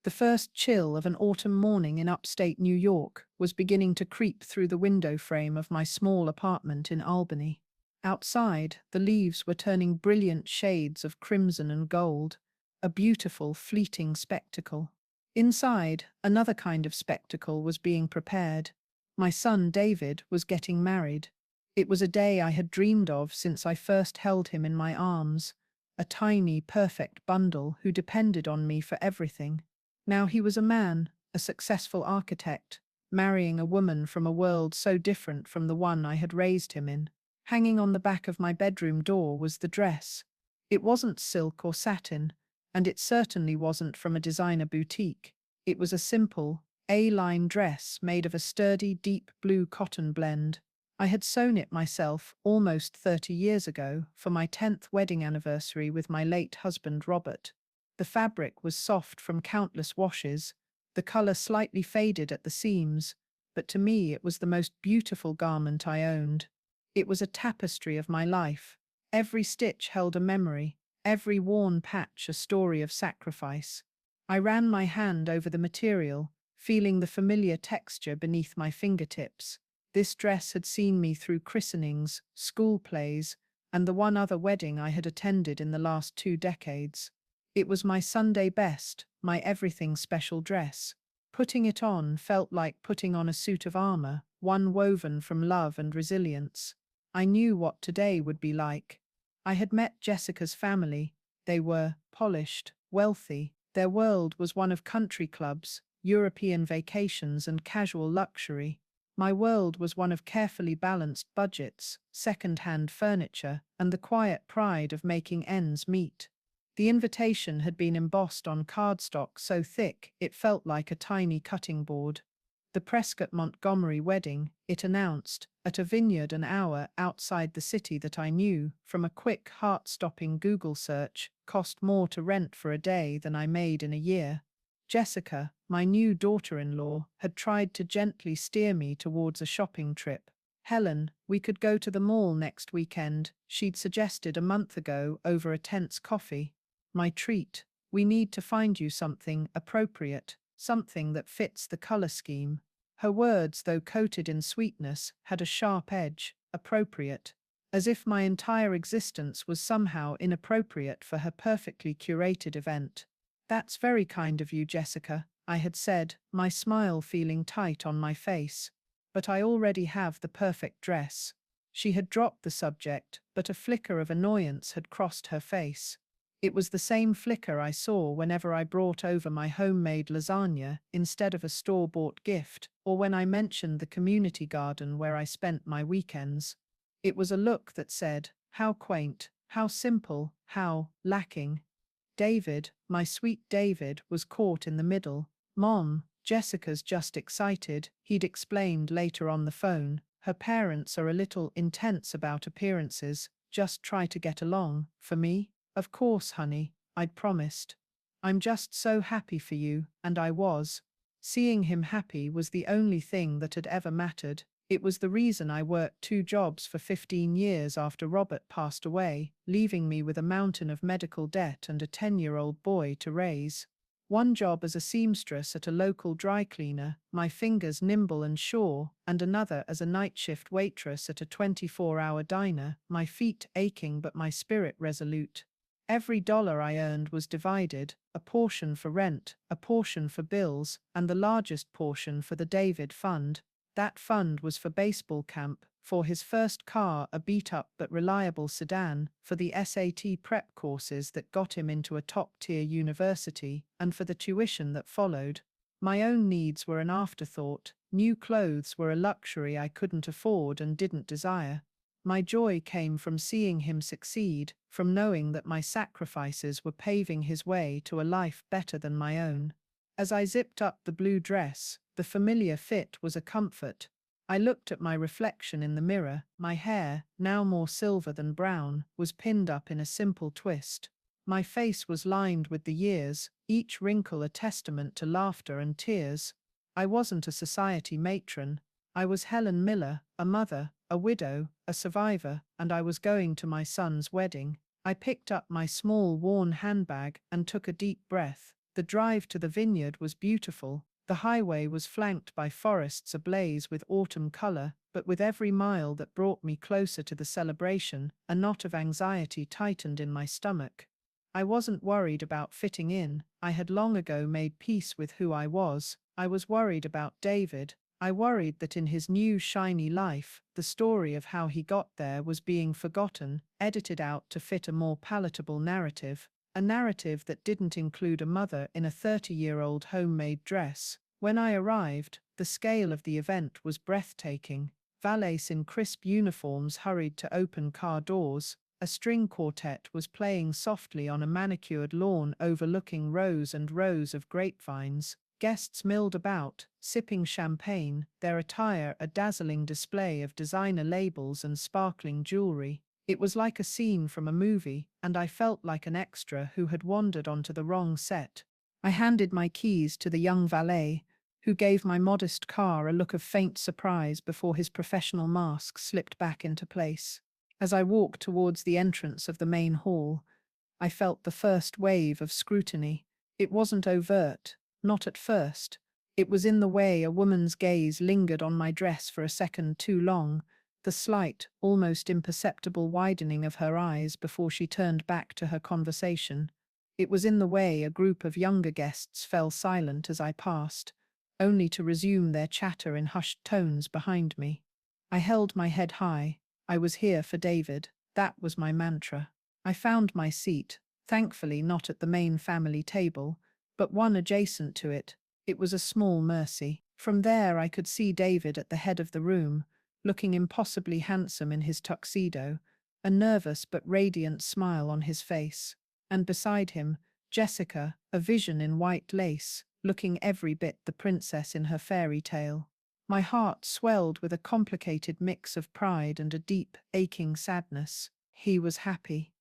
The first chill of an autumn morning in upstate New York was beginning to creep through the window frame of my small apartment in Albany. Outside, the leaves were turning brilliant shades of crimson and gold, a beautiful, fleeting spectacle. Inside, another kind of spectacle was being prepared. My son David was getting married. It was a day I had dreamed of since I first held him in my arms, a tiny, perfect bundle who depended on me for everything. Now he was a man, a successful architect, marrying a woman from a world so different from the one I had raised him in. Hanging on the back of my bedroom door was the dress. It wasn't silk or satin, and it certainly wasn't from a designer boutique. It was a simple, A-line dress made of a sturdy, deep blue cotton blend. I had sewn it myself almost 30 years ago for my 10th wedding anniversary with my late husband Robert. The fabric was soft from countless washes, the color slightly faded at the seams, but to me it was the most beautiful garment I owned. It was a tapestry of my life. Every stitch held a memory, every worn patch a story of sacrifice. I ran my hand over the material, feeling the familiar texture beneath my fingertips. This dress had seen me through christenings, school plays, and the one other wedding I had attended in the last 2 decades. It was my Sunday best, my everything special dress. Putting it on felt like putting on a suit of armor, one woven from love and resilience. I knew what today would be like. I had met Jessica's family. They were polished, wealthy. Their world was one of country clubs, European vacations, and casual luxury. My world was one of carefully balanced budgets, second-hand furniture, and the quiet pride of making ends meet. The invitation had been embossed on cardstock so thick it felt like a tiny cutting board. The Prescott Montgomery wedding, it announced, at a vineyard an hour outside the city that I knew, from a quick, heart-stopping Google search, cost more to rent for a day than I made in a year. Jessica, my new daughter-in-law, had tried to gently steer me towards a shopping trip. "Helen, we could go to the mall next weekend," she'd suggested a month ago over a tense coffee. "My treat. We need to find you something appropriate, something that fits the color scheme." Her words, though coated in sweetness, had a sharp edge, appropriate, as if my entire existence was somehow inappropriate for her perfectly curated event. "That's very kind of you, Jessica," I had said, my smile feeling tight on my face. "But I already have the perfect dress." She had dropped the subject, but a flicker of annoyance had crossed her face. It was the same flicker I saw whenever I brought over my homemade lasagna instead of a store-bought gift, or when I mentioned the community garden where I spent my weekends. It was a look that said, how quaint, how simple, how lacking. David, my sweet David, was caught in the middle. "Mom, Jessica's just excited," he'd explained later on the phone. "Her parents are a little intense about appearances. Just try to get along, for me." "Of course, honey," I'd promised. "I'm just so happy for you," and I was. Seeing him happy was the only thing that had ever mattered. It was the reason I worked 2 jobs for 15 years after Robert passed away, leaving me with a mountain of medical debt and a 10-year-old boy to raise. One job as a seamstress at a local dry cleaner, my fingers nimble and sure, and another as a night shift waitress at a 24-hour diner, my feet aching but my spirit resolute. Every dollar I earned was divided, a portion for rent, a portion for bills, and the largest portion for the David Fund. That fund was for baseball camp, for his first car, a beat-up but reliable sedan, for the SAT prep courses that got him into a top-tier university, and for the tuition that followed. My own needs were an afterthought. New clothes were a luxury I couldn't afford and didn't desire. My joy came from seeing him succeed, from knowing that my sacrifices were paving his way to a life better than my own. As I zipped up the blue dress, the familiar fit was a comfort. I looked at my reflection in the mirror. My hair, now more silver than brown, was pinned up in a simple twist. My face was lined with the years, each wrinkle a testament to laughter and tears. I wasn't a society matron. I was Helen Miller, a mother, a widow, a survivor, and I was going to my son's wedding. I picked up my small, worn handbag and took a deep breath. The drive to the vineyard was beautiful. The highway was flanked by forests ablaze with autumn color, but with every mile that brought me closer to the celebration, a knot of anxiety tightened in my stomach. I wasn't worried about fitting in. I had long ago made peace with who I was. I was worried about David. I worried that in his new shiny life, the story of how he got there was being forgotten, edited out to fit a more palatable narrative. A narrative that didn't include a mother in a 30-year-old homemade dress. When I arrived, the scale of the event was breathtaking. Valets in crisp uniforms hurried to open car doors. A string quartet was playing softly on a manicured lawn overlooking rows and rows of grapevines. Guests milled about, sipping champagne, their attire a dazzling display of designer labels and sparkling jewelry. It was like a scene from a movie, and I felt like an extra who had wandered onto the wrong set. I handed my keys to the young valet, who gave my modest car a look of faint surprise before his professional mask slipped back into place. As I walked towards the entrance of the main hall, I felt the first wave of scrutiny. It wasn't overt, not at first. It was in the way a woman's gaze lingered on my dress for a second too long, the slight, almost imperceptible widening of her eyes before she turned back to her conversation. It was in the way a group of younger guests fell silent as I passed, only to resume their chatter in hushed tones behind me. I held my head high. I was here for David. That was my mantra. I found my seat, thankfully not at the main family table, but one adjacent to it. It was a small mercy. From there I could see David at the head of the room, looking impossibly handsome in his tuxedo, a nervous but radiant smile on his face. And beside him, Jessica, a vision in white lace, looking every bit the princess in her fairy tale. My heart swelled with a complicated mix of pride and a deep, aching sadness. He was happy.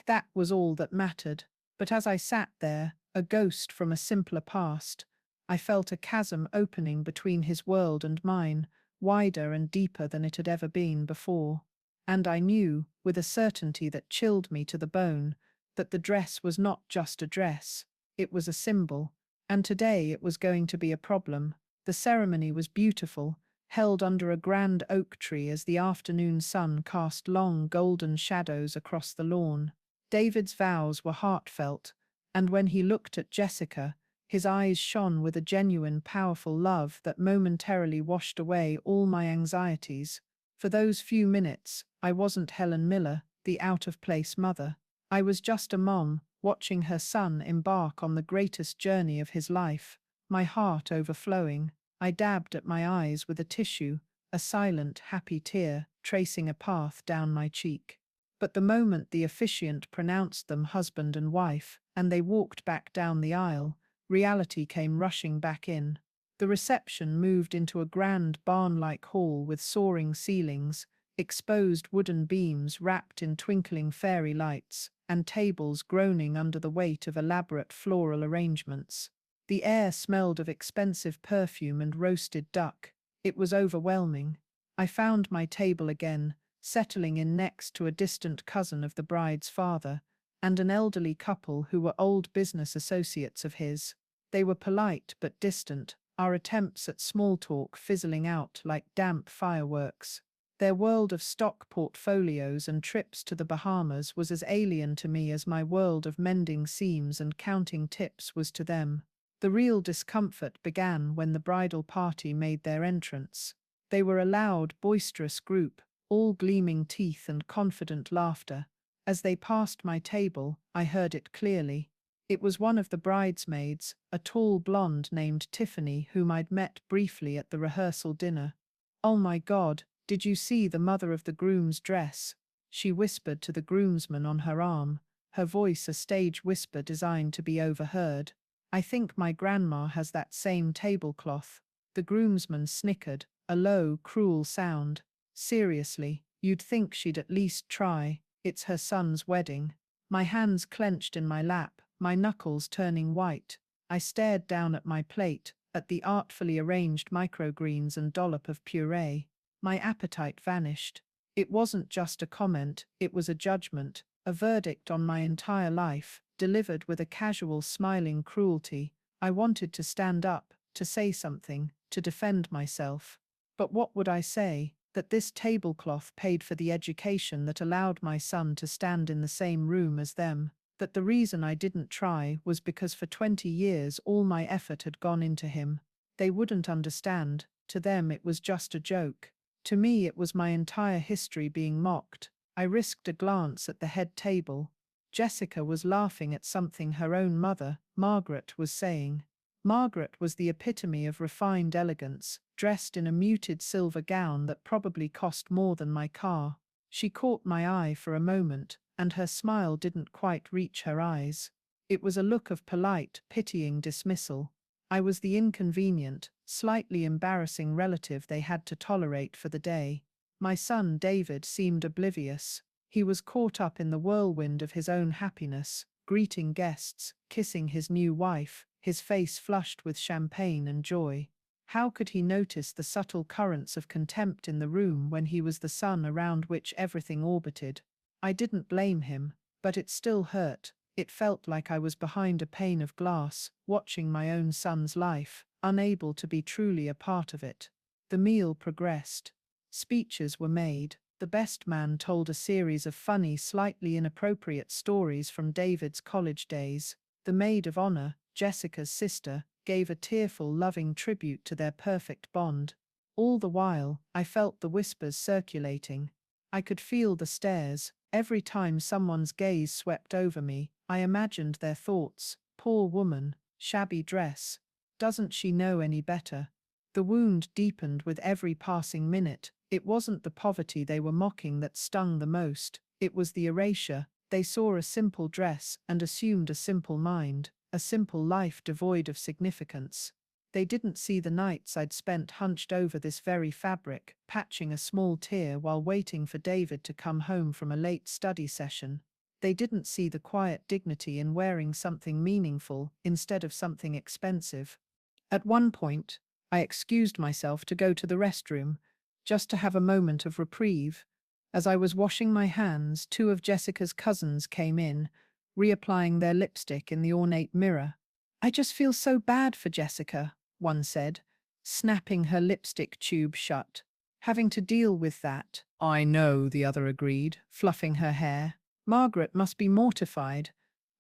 That was all that mattered. But as I sat there, a ghost from a simpler past, I felt a chasm opening between his world and mine, wider and deeper than it had ever been before. And I knew, with a certainty that chilled me to the bone, that the dress was not just a dress, it was a symbol, and today it was going to be a problem. The ceremony was beautiful, held under a grand oak tree as the afternoon sun cast long golden shadows across the lawn. David's vows were heartfelt, and when he looked at Jessica, his eyes shone with a genuine, powerful love that momentarily washed away all my anxieties. For those few minutes, I wasn't Helen Miller, the out-of-place mother. I was just a mom, watching her son embark on the greatest journey of his life. My heart overflowing, I dabbed at my eyes with a tissue, a silent, happy tear tracing a path down my cheek. But the moment the officiant pronounced them husband and wife, and they walked back down the aisle, reality came rushing back in. The reception moved into a grand barn-like hall with soaring ceilings, exposed wooden beams wrapped in twinkling fairy lights, and tables groaning under the weight of elaborate floral arrangements. The air smelled of expensive perfume and roasted duck. It was overwhelming. I found my table again, settling in next to a distant cousin of the bride's father, and an elderly couple who were old business associates of his. They were polite but distant, our attempts at small talk fizzling out like damp fireworks. Their world of stock portfolios and trips to the Bahamas was as alien to me as my world of mending seams and counting tips was to them. The real discomfort began when the bridal party made their entrance. They were a loud, boisterous group, all gleaming teeth and confident laughter. As they passed my table, I heard it clearly. It was one of the bridesmaids, a tall blonde named Tiffany, whom I'd met briefly at the rehearsal dinner. "Oh my God, did you see the mother of the groom's dress?" she whispered to the groomsman on her arm, her voice a stage whisper designed to be overheard. "I think my grandma has that same tablecloth." The groomsman snickered, a low, cruel sound. "Seriously, you'd think she'd at least try. It's her son's wedding." My hands clenched in my lap, my knuckles turning white. I stared down at my plate, at the artfully arranged microgreens and dollop of puree. My appetite vanished. It wasn't just a comment, it was a judgment, a verdict on my entire life. delivered with a casual, smiling cruelty. I wanted to stand up, to say something, to defend myself. But what would I say? That this tablecloth paid for the education that allowed my son to stand in the same room as them. That the reason I didn't try was because for 20 years all my effort had gone into him. They wouldn't understand. To them it was just a joke. To me it was my entire history being mocked. I risked a glance at the head table. Jessica was laughing at something her own mother, Margaret, was saying. Margaret was the epitome of refined elegance, dressed in a muted silver gown that probably cost more than my car. She caught my eye for a moment, and her smile didn't quite reach her eyes. It was a look of polite, pitying dismissal. I was the inconvenient, slightly embarrassing relative they had to tolerate for the day. My son David seemed oblivious. He was caught up in the whirlwind of his own happiness, greeting guests, kissing his new wife, his face flushed with champagne and joy. How could he notice the subtle currents of contempt in the room when he was the sun around which everything orbited? I didn't blame him, but it still hurt. It felt like I was behind a pane of glass, watching my own son's life, unable to be truly a part of it. The meal progressed. Speeches were made. The best man told a series of funny, slightly inappropriate stories from David's college days. The maid of honor, Jessica's sister, gave a tearful, loving tribute to their perfect bond. All the while, I felt the whispers circulating. I could feel the stares. Every time someone's gaze swept over me, I imagined their thoughts. Poor woman, shabby dress. Doesn't she know any better? The wound deepened with every passing minute. It wasn't the poverty they were mocking that stung the most. It was the erasure. They saw a simple dress and assumed a simple mind, a simple life devoid of significance. They didn't see the nights I'd spent hunched over this very fabric, patching a small tear while waiting for David to come home from a late study session. They didn't see the quiet dignity in wearing something meaningful instead of something expensive. At one point, I excused myself to go to the restroom, just to have a moment of reprieve. As I was washing my hands, two of Jessica's cousins came in, reapplying their lipstick in the ornate mirror. "I just feel so bad for Jessica," one said, snapping her lipstick tube shut. "Having to deal with that." "I know," the other agreed, fluffing her hair. "Margaret must be mortified.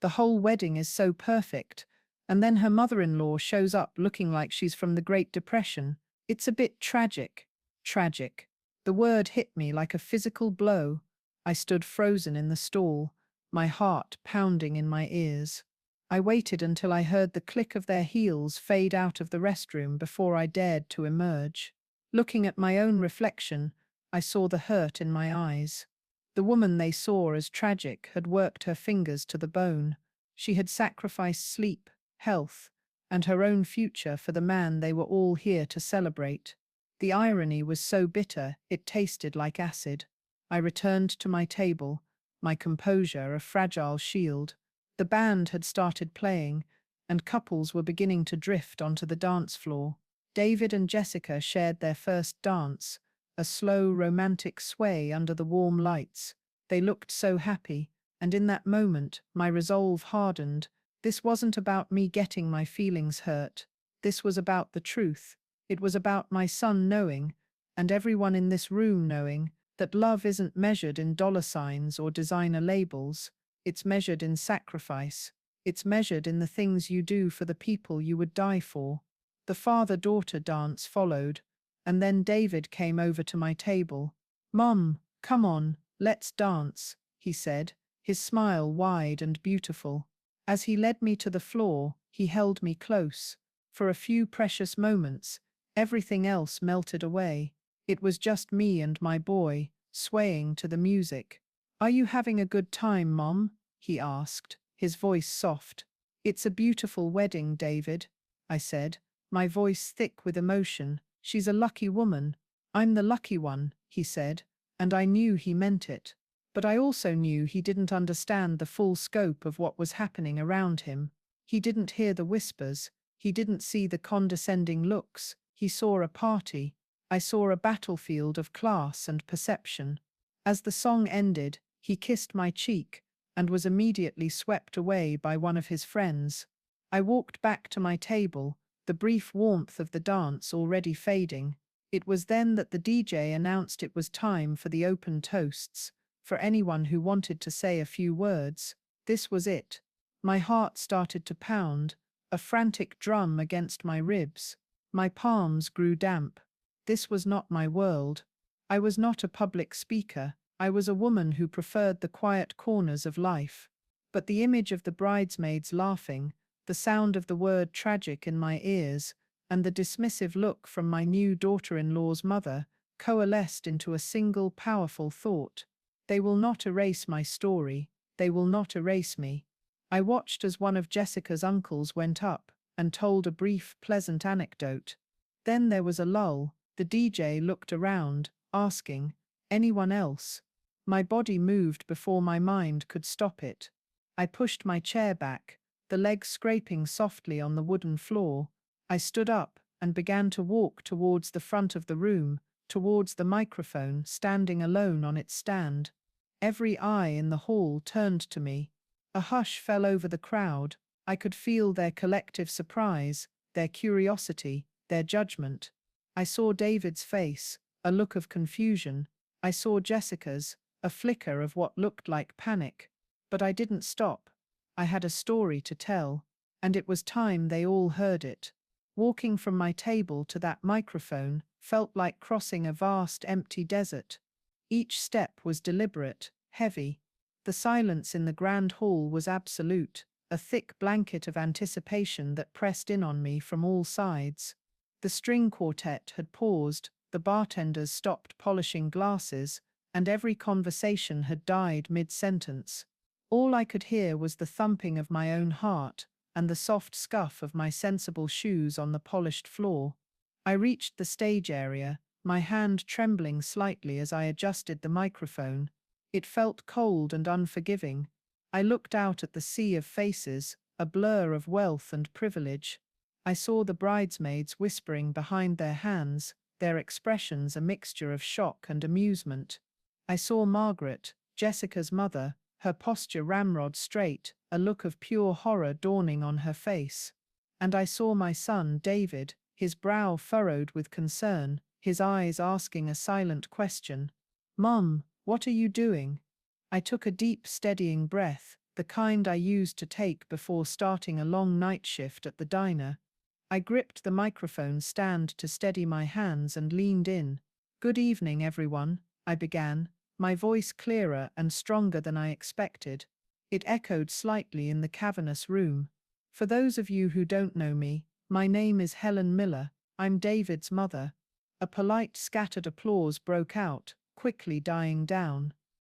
The whole wedding is so perfect, and then her mother-in-law shows up looking like she's from the Great Depression. It's a bit tragic." Tragic. The word hit me like a physical blow. I stood frozen in the stall, my heart pounding in my ears. I waited until I heard the click of their heels fade out of the restroom before I dared to emerge. Looking at my own reflection, I saw the hurt in my eyes. The woman they saw as tragic had worked her fingers to the bone. She had sacrificed sleep, health, and her own future for the man they were all here to celebrate. The irony was so bitter, it tasted like acid. I returned to my table, my composure a fragile shield. The band had started playing, and couples were beginning to drift onto the dance floor. David and Jessica shared their first dance, a slow, romantic sway under the warm lights. They looked so happy, and in that moment, my resolve hardened. This wasn't about me getting my feelings hurt. This was about the truth. It was about my son knowing, and everyone in this room knowing, that love isn't measured in dollar signs or designer labels. It's measured in sacrifice. It's measured in the things you do for the people you would die for. The father-daughter dance followed, and then David came over to my table. "Mom, come on, let's dance," he said, his smile wide and beautiful. As he led me to the floor, he held me close. For a few precious moments, everything else melted away. It was just me and my boy, swaying to the music. "Are you having a good time, Mom?" he asked, his voice soft. "It's a beautiful wedding, David," I said, my voice thick with emotion. "She's a lucky woman." "I'm the lucky one," he said, and I knew he meant it. But I also knew he didn't understand the full scope of what was happening around him. He didn't hear the whispers. He didn't see the condescending looks. He saw a party. I saw a battlefield of class and perception. As the song ended, he kissed my cheek, and was immediately swept away by one of his friends. I walked back to my table, the brief warmth of the dance already fading. It was then that the DJ announced it was time for the open toasts, for anyone who wanted to say a few words. This was it. My heart started to pound, a frantic drum against my ribs. My palms grew damp. This was not my world. I was not a public speaker. I was a woman who preferred the quiet corners of life. But the image of the bridesmaids laughing, the sound of the word tragic in my ears, and the dismissive look from my new daughter-in-law's mother coalesced into a single powerful thought. They will not erase my story. They will not erase me. I watched as one of Jessica's uncles went up and told a brief, pleasant anecdote. Then there was a lull. The DJ looked around, asking, "Anyone else?" My body moved before my mind could stop it. I pushed my chair back, the legs scraping softly on the wooden floor. I stood up and began to walk towards the front of the room, towards the microphone standing alone on its stand. Every eye in the hall turned to me. A hush fell over the crowd. I could feel their collective surprise, their curiosity, their judgment. I saw David's face, a look of confusion. I saw Jessica's, a flicker of what looked like panic. But I didn't stop. I had a story to tell, and it was time they all heard it. Walking from my table to that microphone felt like crossing a vast empty desert. Each step was deliberate, heavy. The silence in the grand hall was absolute, a thick blanket of anticipation that pressed in on me from all sides. The string quartet had paused, the bartenders stopped polishing glasses, and every conversation had died mid-sentence. All I could hear was the thumping of my own heart and the soft scuff of my sensible shoes on the polished floor. I reached the stage area, my hand trembling slightly as I adjusted the microphone. It felt cold and unforgiving. I looked out at the sea of faces, a blur of wealth and privilege. I saw the bridesmaids whispering behind their hands, their expressions a mixture of shock and amusement. I saw Margaret, Jessica's mother, her posture ramrod straight, a look of pure horror dawning on her face. And I saw my son, David, his brow furrowed with concern, his eyes asking a silent question. "Mum, what are you doing?" I took a deep, steadying breath, the kind I used to take before starting a long night shift at the diner. I gripped the microphone stand to steady my hands and leaned in. "Good evening, everyone," I began, my voice clearer and stronger than I expected. It echoed slightly in the cavernous room. "For those of you who don't know me, my name is Helen Miller. I'm David's mother." A polite, scattered applause broke out, quickly dying down.